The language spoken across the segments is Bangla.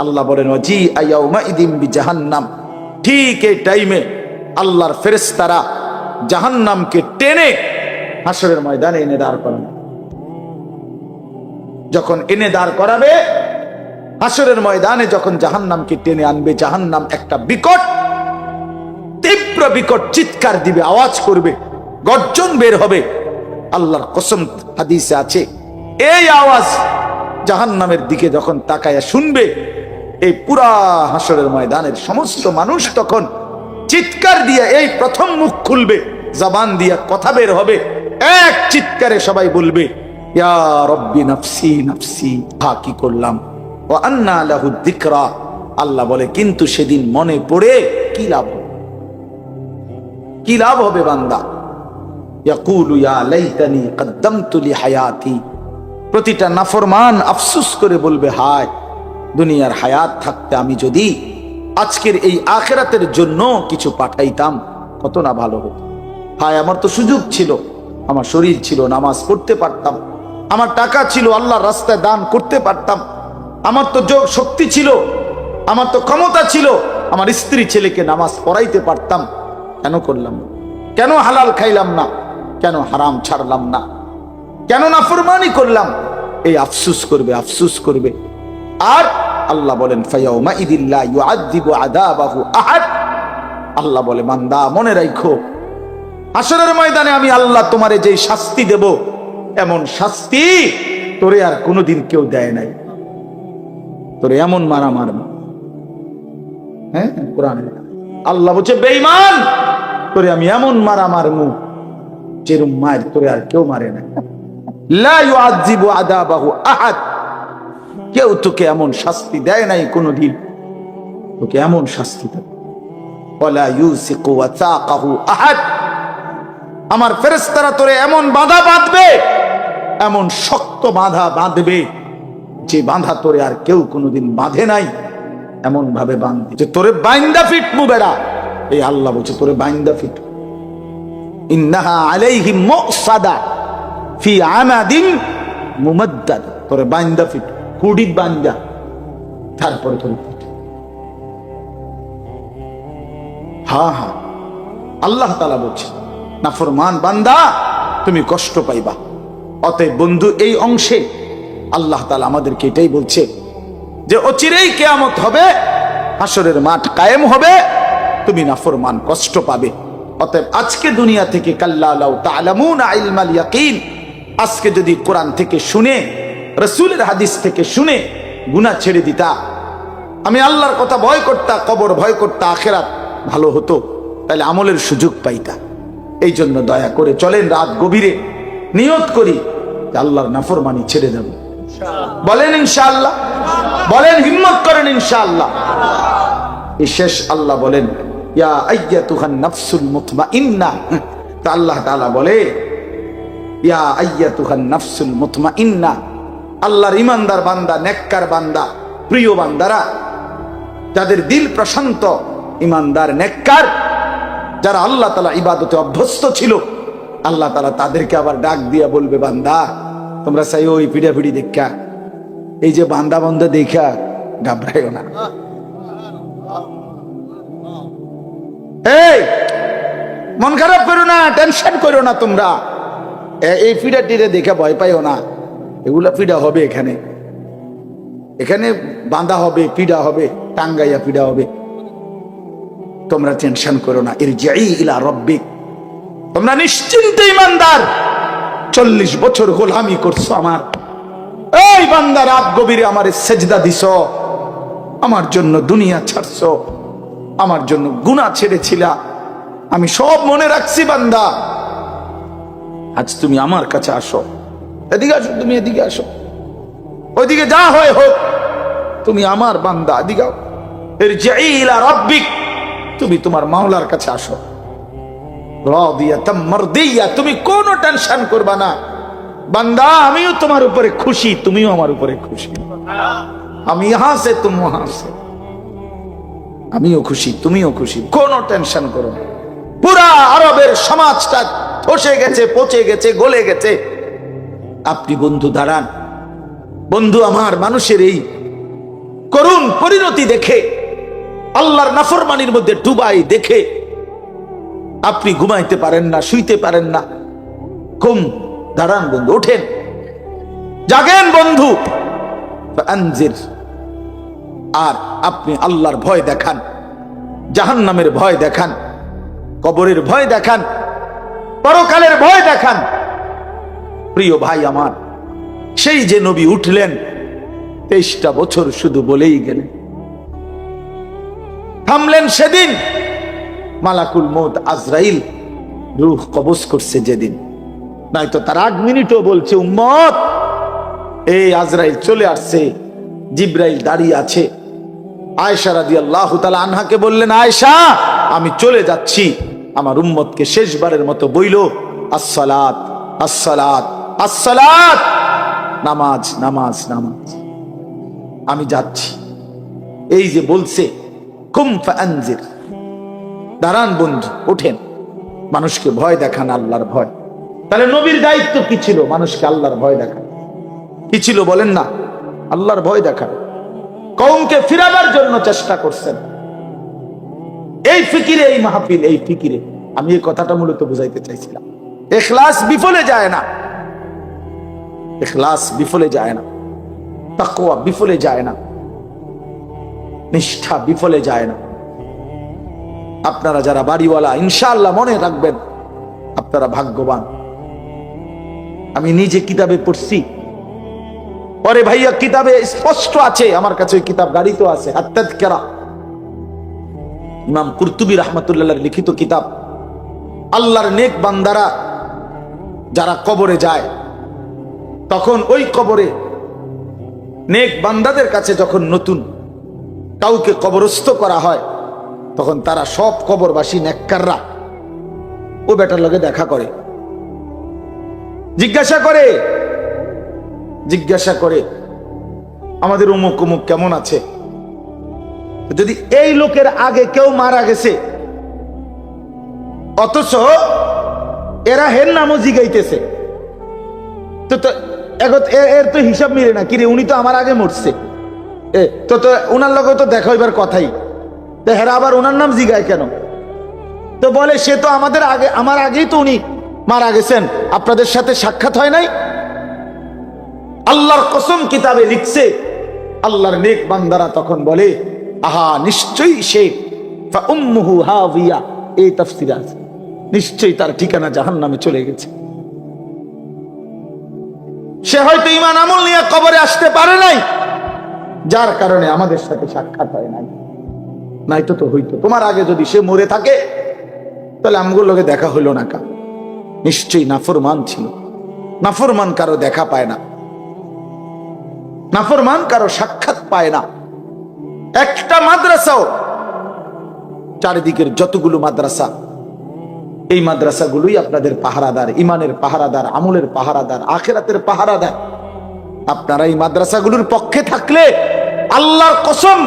আল্লাহ বলেন ওয়াজি আয়াউমা ইদিম বিজাহান্নাম, ঠিক এই টাইমে আল্লাহর ফেরেশতারা জাহান্নামকে টেনে হাসরের ময়দানে এনে দাঁড় করাবে। যখন এনে দাঁড় করাবে হাসরের ময়দানে, যখন জাহান্নামকে টেনে আনবে, জাহান্নাম একটা বিকট তীব্র বিকট চিৎকার দিবে, আওয়াজ করবে, গর্জন বের হবে। আল্লাহর কসম হাদিসে আছে, এই আওয়াজ জাহান্নামের দিকে যখন তাকায়া শুনবে, এই পুরা হাসরের ময়দানের সমস্ত মানুষ তখন চিৎকার দিয়ে এই প্রথম মুখ খুলবে, জবান দিয়ে কথা বের হবে, এক চিৎকারে সবাই বলবে ইয়া রব্বি নাফসি নাফসি, কি করলাম। ওয়া আন্না লাহু যিকরা, আল্লাহ বলে কিন্তু সেদিন মনে পড়ে কি লাভ হবে, কি লাভ হবে বান্দা। ইয়াকুলু ইয়া লাইতানি কদ্দামতু লিহায়াতি, প্রতিটা নাফরমান আফসোস করে বলবে হায় দুনিয়ার হায়াত থাকতে আমি যদি আজকের এই আখিরাতের জন্য কিছু পাঠাইতাম কত না ভালো হতো। হায় আমার তো সুযোগ ছিল, আমার শরীর ছিল, নামাজ পড়তে পারতাম, আমার টাকা ছিল, আল্লাহর রাস্তায় দান করতে পারতাম, আমার তো যোগ শক্তি ছিল, আমার তো ক্ষমতা ছিল, আমার স্ত্রী ছেলেকে নামাজ পড়াইতে পারতাম, কেন করলাম না? কেন হালাল খাইলাম না? কেন হারাম ছাড়লাম না? কেন নাফরমানি করলাম? এই আফসোস করবে, আফসোস করবে। আর আল্লাহ বলেন ফায়াউমা ইদিল্লা ইউআযযিবু আযাবাহু আহাদ, আল্লাহ বলে বান্দা মনে রাখো হাসরের ময়দানে আমি আল্লাহ তোমারে যেই শাস্তি দেব, এমন শাস্তি তোরে আর কোনোদিন কেউ দেয় নাই। তোরে এমন মারা মারব, হ্যাঁ কোরআনে আল্লাহ বলছে বেঈমান তোরে আমি এমন মারা মারমু যেরকম মার তোরে আর কেউ মারে নাই। লা ইউআযযিবু আযাবাহু আহাদ, কেউ তোকে এমন শাস্তি দেয় নাই কোনোদিন, তোকে এমন শাস্তি দেবে। ওয়ালা ইউসিকু ওয়াসাকাহু আহাদ, আমার ফেরেশতারা তোরে এমন বাঁধা বাঁধবে, এমন শক্ত বাঁধা বাঁধবে যে বাঁধা তোরে আর কেউ কোনোদিন বাঁধে নাই, এমন ভাবে বাঁধবে যে তোরে বাইন্দা ফিটমু বেড়া। এই আল্লাহ বলছে তোরে বাইন্দা ফিট, ইন্নাহা আলাইহিম মুসাদা ফি আমাদিন মুমাদ্দাদ, তোরে বাইন্দা ফিট, কুড়িত বান্দা, তারপরে তোরে ফিট। হ্যাঁ হ্যাঁ, আল্লাহ তাআলা বলছে নাফরমান বান্দা তুমি কষ্ট পাইবা। অতএব বন্ধু এই অংশে আল্লাহ তাআলা আমাদেরকে এটাই বলছে যে অচিরেই কিয়ামত হবে, হাসরের মাঠ কায়েম হবে, তুমি নাফরমান কষ্ট পাবে। অতএব আজকে দুনিয়া থেকে কাল্লা লাউ তা'লামুনা ইলমাল ইয়াকিন, আজকে যদি কোরআন থেকে শুনে, রাসূলের হাদিস থেকে শুনে গুনাহ ছেড়ে দিতা, আমি আল্লাহর কথা ভয় করতা, কবর ভয় করতা, আখিরাত ভালো হতো, তাহলে আমলের সুযোগ পাইতা। এই জন্য দয়া করে চলেন রাত গভীরে নিয়ত করি যে আল্লাহর নাফরমানি ছেড়ে দেব। বলেন ইনশাআল্লাহ, বলেন হিম্মত করেন ইনশাআল্লাহ। এই শেষ আল্লাহ বলেন ইয়া আইয়াতুহান নাফসুল মুতমাইন্না, তা আল্লাহ তাআলা বলে ইয়া আইয়াতুহান নাফসুল মুতমাইন্না, আল্লাহর ইমানদার বান্দা, নেককার বান্দা, প্রিয় বান্দারা, যাদের দিল প্রশান্ত, ইমানদার, নেককার, যারা আল্লাহ তাআলা ইবাদতে অভ্যস্ত ছিল, আল্লাহ তাআলা তাদেরকে আবার ডাক দিয়া বলবে বান্দা তোমরা চাই ওই পিড়াপিড়ি দেখা, এই যে বান্দা বান্দা দেখা ঘাবড়াইও না। এই মন খারাপ করো না, টেনশন করো না, তোমরা এই পিড়াটিরে দেখে ভয় পাইও না, এগুলা পিড়া হবে, এখানে এখানে বাঁধা হবে, পিড়া হবে, টাঙ্গাইয়া পিড়া হবে, তোমরা টেনশন করো না। ইরজিই ইলা রাব্বিক, তোমরা নিশ্চিন্তে ইমানদার, 40 বছর গোলামি করছো আমার, এই বান্দা রাত গভীরে আমারে সেজদা দিছো, আমার জন্য দুনিয়া ছাড়ছো, আমার জন্য গুনাহ ছেড়েছিলা, আমি সব মনে রাখছি বান্দা, আজ তুমি আমার কাছে আসো, এদিকে আসো, তুমি এদিকে আসো, ওইদিকে যা হয় হোক, তুমি আমার বান্দা, এদিকে ইরজিই ইলা রাব্বিক, তুমি তোমার মাওলার কাছে আসো, রাদিয়াতাম মারদিয়া, তুমি কোনো টেনশন করবা না বান্দা, আমিও তোমার উপরে খুশি, তুমিও আমার উপরে খুশি, আমি ইহাঁ সে তুম ওহাঁ সে, আমিও খুশি তুমিও খুশি, কোনো টেনশন করো না। পুরা আরবের সমাজটা ধসে গেছে, পচে গেছে, গলে গেছে, আপনি বন্ধু দাঁড়ান, বন্ধু আমার মানুষের এই করুণ পরিণতি দেখে, আল্লাহর নাফরমানির মধ্যে ডুবাই দেখে আপনি ঘুমাইতে পারেন না, শুইতে পারেন না। দাঁড়ান বন্ধু, ওঠেন, জাগেন বন্ধু। ফাআনজির, আর আপনি আল্লাহর ভয় দেখান, জাহান্নামের ভয় দেখান, কবরের ভয় দেখান, পরকালের ভয় দেখান। প্রিয় ভাই আমার, সেই যে নবী উঠলেন 23টা বছর শুধু বলেই গেলেন, থামলেন সেদিন মালাকুল মউত আজরাইল রূহ কবজ করছে যেদিন, নয়তো তার 8 মিনিটও বলছে উম্মত এই আজরাইল চলে আসছে, জিব্রাইল দাঁড়িয়ে আছে। আয়েশা রাদিয়াল্লাহু তাআলা আনহাকে বললেন, আয়েশা আমি চলে যাচ্ছি, আমার উম্মতকে শেষবারের মতো বইল আসসালাত আসসালাত আসসালাত, নামাজ নামাজ নামাজ, আমি যাচ্ছি। এই যে বলছে কুম ফাআনজির, দাঁড়ান বন্ধু, ওঠেন, মানুষকে ভয় দেখান, আল্লাহর ভয়। তাহলে নবীর দায়িত্ব কি ছিল? মানুষকে আল্লাহর ভয় দেখান। কি ছিল বলেন না? আল্লাহর ভয় দেখান। কওমকে ফিরাবার জন্য চেষ্টা করছেন। এই ফিকিরে, এই মাহফিল, এই ফিকিরে আমি এই কথাটা মূলত বুঝাইতে চাইছিলাম। ইখলাস বিফলে যায় না, ইখলাস বিফলে যায় না, তাকওয়া বিফলে যায় না, নিষ্ঠা বিফলে যায় না। আপনারা যারা বাড়িওয়ালা, ইনশাআল্লাহ মনে রাখবেন আপনারা ভাগ্যবান। আমি নিজে কিতাবে পড়ছি, পরে ভাইয়া কিতাবে স্পষ্ট আছে, আমার কাছে ওই কিতাব গাড়িতেও আছে, আত-তাযকিরা, ইমাম কুরতুবী রাহমাতুল্লাহর লিখিত কিতাব। আল্লাহর নেক বান্দারা যারা কবরে যায়, তখন ওই কবরে নেক বান্দাদের কাছে যখন নতুন কাউকে কবরস্থ করা হয়, তখন তারা সব কবরবাসী নেককাররা ও বেটার লগে দেখা করে, জিজ্ঞাসা করে আমাদের অমুক অমুক কেমন আছে। যদি এই লোকের আগে কেউ মারা গেছে, অথচ এরা হের নামও জিগাইতেছে, তো এর তো হিসাব মিলে না, কিরে উনি তো আমার আগে মরছে, তো উনার লগে তো দেখা হইবার কথাই, হেরা আবার উনার নাম জিগায় কেন? তো বলে সে তো আমাদের আগে, আমার আগেই তো উনি মারা গেছেন, আপনাদের সাথে সাক্ষাৎ হয় নাই। আল্লাহর কসম কিতাবে লিখছে, আল্লাহর নেক বান্দারা তখন বলে আহা নিশ্চয়ই সে ফাউম্মুহু হাবিয়া, এই তাফসীরে আছে, নিশ্চয়ই তার ঠিকানা জাহান্নামে চলে গেছে। সে হয়তো ঈমান আমল নিয়ে কবরে আসতে পারে নাই, যার কারণে আমাদের সাথে সাক্ষাৎ হয় নাই। নাইতো তো হইতো, তোমার আগে যদি সে মরে থাকে তাহলে আমগুলোর লগে দেখা হইল না কা? নিশ্চয়ই নাফরমান ছিল। নাফরমান কারো দেখা পায় না, নাফরমান কারো সাক্ষাৎ পায় না। একটা মাদ্রাসাও, চারিদিকের যতগুলো মাদ্রাসা, এই মাদ্রাসাগুলোই আপনাদের পাহারাদার, ইমানের পাহারাদার, আমলের পাহারাদার, আখিরাতের পাহারাদার। আপনারা এই মাদ্রাসাগুলোর পক্ষে থাকলে আল্লাহর কসম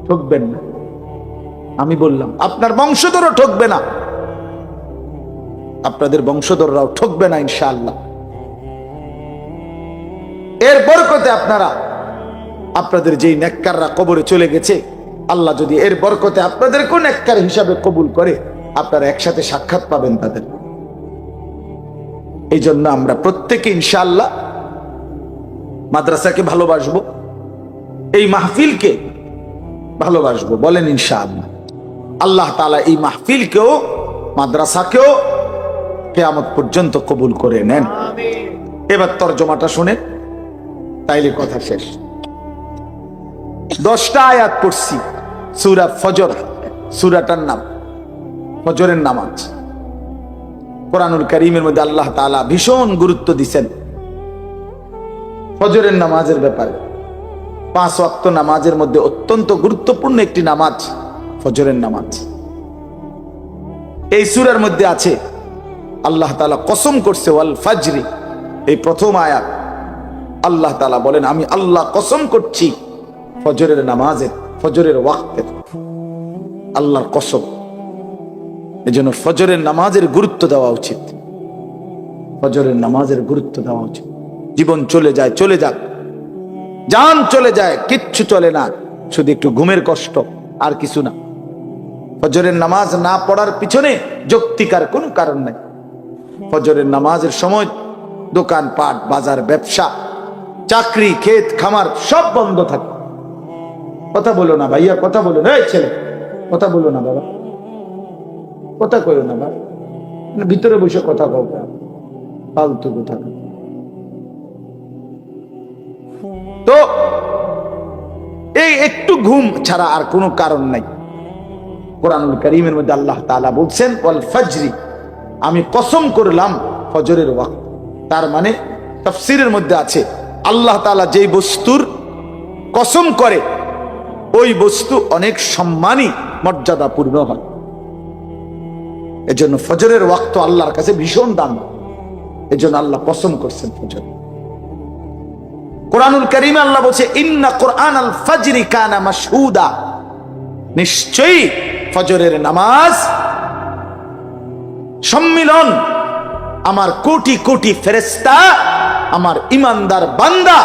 ঠকবেন না। আমি বললাম আপনার বংশধরও ঠকবে না, আপনাদের বংশধররাও ঠকবে না ইনশাআল্লাহ। এর বরকতে আপনারা, আপনাদের যেই নেককাররা কবরে চলে গেছে, আল্লাহ যদি এর বরকতে আপনাদেরকেও নেককার হিসাবে কবুল করে, আপনারা একসাথে সাক্ষাৎ পাবেন তাদের। এই জন্য আমরা প্রত্যেকে ইনশাআল্লাহ মাদ্রাসাকে ভালোবাসবো, এই মাহফিলকে ভালোবাসবো, বলেন ইনশাআল্লাহ। আল্লাহ তাআলা এই মাহফিলকেও, মাদ্রাসাকেও কিয়ামত পর্যন্ত কবুল করে নেন। এবার তরজমাটা শুনে তাইলে কথা শেষ। 10টা আয়াত পড়ছি, সূরা ফজর, সূরাটার নাম ফজরের নামাজ। কোরআনুল কারীমের মধ্যে আল্লাহ তাআলা ভীষণ গুরুত্ব দিয়েছেন ফজরের নামাজের ব্যাপারে। 5 ওয়াক্ত নামাজের মধ্যে অত্যন্ত গুরুত্বপূর্ণ একটি নামাজ ফজরের নামাজ। এই সূরার মধ্যে আছে আল্লাহ তাআলা কসম করছে ওয়াল ফাজরি, এই প্রথম আয়াত। আল্লাহ তাআলা বলেন আমি আল্লাহ কসম করছি ফজরের নামাজের, ফজরের ওয়াক্তের, আল্লাহর কসম। এজন্য ফজরের নামাজের গুরুত্ব দেওয়া উচিত, ফজরের নামাজের গুরুত্ব দেওয়া উচিত। জীবন চলে যায়, চলে যাক, জান চলে যায়, কিচ্ছু চলে না, শুধু একটু ঘুমের কষ্ট, আর কিছু না। ফজরের নামাজ না পড়ার পিছনে যৌক্তিকার কোনো কারণ নাই। ফজরের নামাজের সময় দোকান পাট, বাজার, ব্যবসা, চাকরি, ক্ষেত খামার সব বন্ধ থাকে। কথা বলো না ভাইয়া, কথা বলো না, এই ছেলে কথা বলো না বাবা, কথা কইও না বাবা, ভিতরে বসে কথা কও, ফালতু কথা। তো এই একটু ঘুম ছাড়া আর কোনো কারণ নাই। কোরআনুল কারীমের মধ্যে আল্লাহ তাআলা বলছেন ওয়াল ফাজরি, আমি কসম করলাম ফজরের ওয়াক্ত। তার মানে তাফসীরের মধ্যে আছে আল্লাহ তাআলা যেই বস্তুর কসম করে ওই বস্তু অনেক সম্মানী, মর্যাদাপূর্ণ হয়। এজন্য ফজরের ওয়াক্ত আল্লাহর কাছে ভীষণ দাম, এজন্য আল্লাহ কসম করছেন ফজর। কোরআনুল কারীমে আল্লাহ বলছে ইন্না কুরআনাল ফাজরি কানা মাশহুদা, নিশ্চয়ই ফজরের নামাজ সম্মিলন, আমার কোটি কোটি ফেরেশতা, আমার ইমানদার বান্দা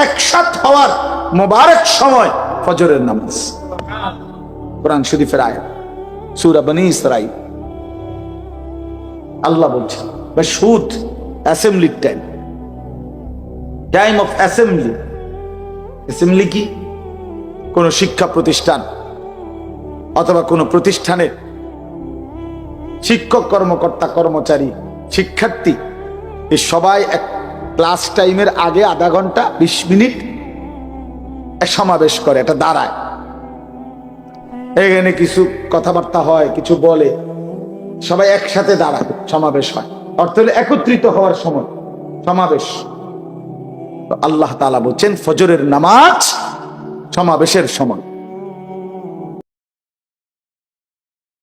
একসাথ হওয়ার মোবারক সময় ফজরের নামাজ। কোরআন শরীফের আয়াত, সূরা বনী ইসরাঈল। আল্লাহ বলছেন মাশহুদ, assembly time, time of assembly. Assembly কি? কোন শিক্ষা প্রতিষ্ঠান অথবা কোন প্রতিষ্ঠানের শিক্ষক, কর্মকর্তা, কর্মচারী, শিক্ষার্থী, এই সবাই এক ক্লাস টাইমের আগে আধা ঘন্টা 20 মিনিট সমাবেশ করে, এটা দাঁড়ায়, এখানে কিছু কথাবার্তা হয়, কিছু বলে, সবাই একসাথে দাঁড়ায়, সমাবেশ হয়। অর্থ হলো একত্রিত হওয়ার সময় সমাবেশ। আল্লাহ তাআলা বলছেন ফজরের নামাজ সমাবেশের সময়।